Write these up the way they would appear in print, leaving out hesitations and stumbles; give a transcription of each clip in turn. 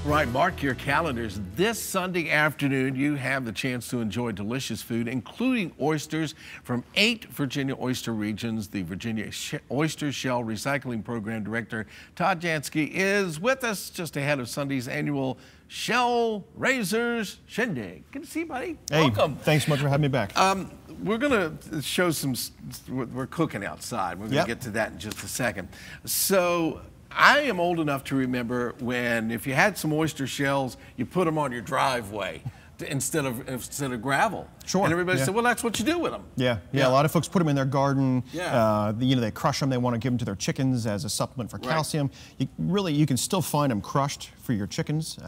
Right, mark your calendars. This Sunday afternoon, you have the chance to enjoy delicious food, including oysters from 8 Virginia oyster regions. The Virginia Oyster Shell Recycling Program Director, Todd Jansky, is with us just ahead of Sunday's annual Shell Raisers Shindig. Good to see you, buddy. Hey, welcome. Thanks so much for having me back. We're going to show some, we're cooking outside. We're going to get to that in just a second. So, I am old enough to remember when, if you had some oyster shells, you put them on your driveway instead of gravel. Sure. And everybody said, well, that's what you do with them. Yeah. A lot of folks put them in their garden. Yeah. They crush them. They want to give them to their chickens as a supplement for calcium. You can still find them crushed for your chickens,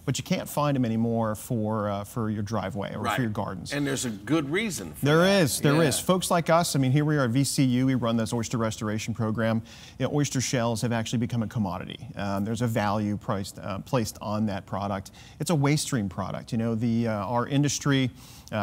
but you can't find them anymore for your driveway or for your gardens. And there's a good reason for There that. There is. Folks like us, I mean, here we are at VCU. We run this oyster restoration program. Oyster shells have actually become a commodity. There's a value placed on that product. It's a waste stream product. You know, our industry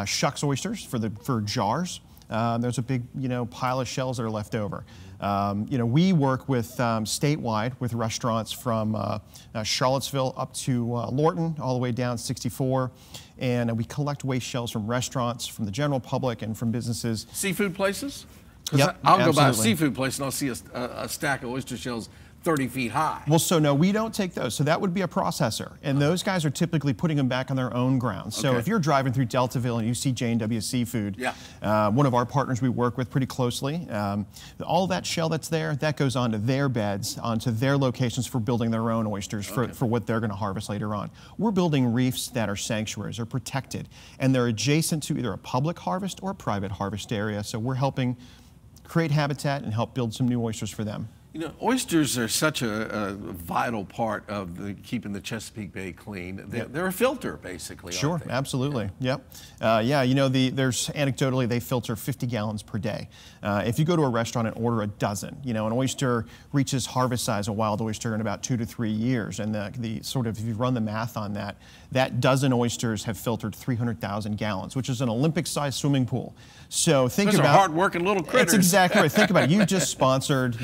shucks oysters for jars. There's a big, pile of shells that are left over. We work with statewide with restaurants from Charlottesville up to Lorton, all the way down 64, and we collect waste shells from restaurants, from the general public, and from businesses. Seafood places? Yep, I'll go by a seafood place and I'll see a stack of oyster shells 30 feet high. Well, so no, we don't take those. So that would be a processor. And those guys are typically putting them back on their own grounds. So if you're driving through Deltaville and you see J&W Seafood, one of our partners we work with pretty closely, all that shell that's there, that goes onto their beds, onto their locations for building their own oysters for what they're going to harvest later on. We're building reefs that are sanctuaries, are protected, and they're adjacent to either a public harvest or a private harvest area. So we're helping create habitat and help build some new oysters for them. You know, oysters are such a vital part of keeping the Chesapeake Bay clean. They're a filter, basically. Sure, absolutely. Yep. There's anecdotally they filter 50 gallons per day. If you go to a restaurant and order a dozen, an oyster reaches harvest size, a wild oyster, in about 2 to 3 years. And if you run the math on that, that dozen oysters have filtered 300,000 gallons, which is an Olympic-sized swimming pool. So think about hard-working little critters. That's exactly right. Think about it. You just sponsored,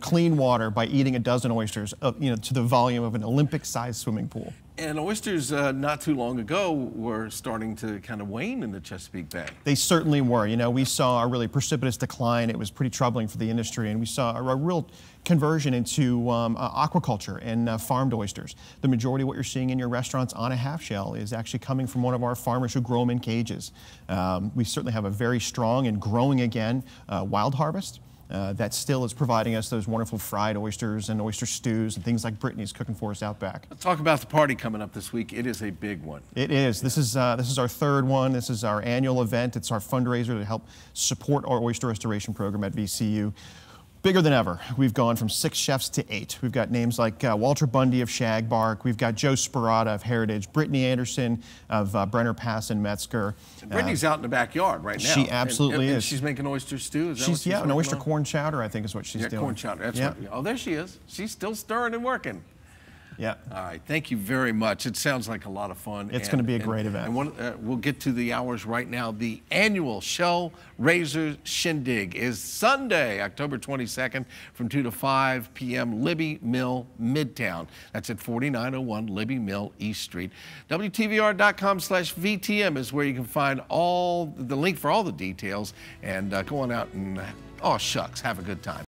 clean water by eating a dozen oysters, to the volume of an Olympic-sized swimming pool. And oysters, not too long ago, were starting to kind of wane in the Chesapeake Bay. They certainly were. We saw a really precipitous decline. It was pretty troubling for the industry, and we saw a real conversion into aquaculture and farmed oysters. The majority of what you're seeing in your restaurants on a half shell is actually coming from one of our farmers who grow them in cages. We certainly have a very strong and growing again wild harvest. That still is providing us those wonderful fried oysters and oyster stews and things like Brittany's cooking for us out back. Let's talk about the party coming up this week. It is a big one. It is. This is our third one. This is our annual event. It's our fundraiser to help support our oyster restoration program at VCU. Bigger than ever. We've gone from 6 chefs to 8. We've got names like Walter Bundy of Shagbark. We've got Joe Sparata of Heritage, Brittany Anderson of Brenner Pass and Metzger. Brittany's out in the backyard right now. She absolutely and is. She's making oyster stew. Is that what she's an oyster corn chowder, I think, is what she's doing. Corn chowder. That's what, oh, there she is. She's still stirring and working. Yeah. All right. Thank you very much. It sounds like a lot of fun. It's going to be a great event. And we'll get to the hours right now. The annual Shell Raisers Shindig is Sunday, October 22nd from 2 to 5 p.m. Libby Mill, Midtown. That's at 4901 Libby Mill, East Street. WTVR.com/VTM is where you can find the link for all the details. And go on out and, oh, shucks, have a good time.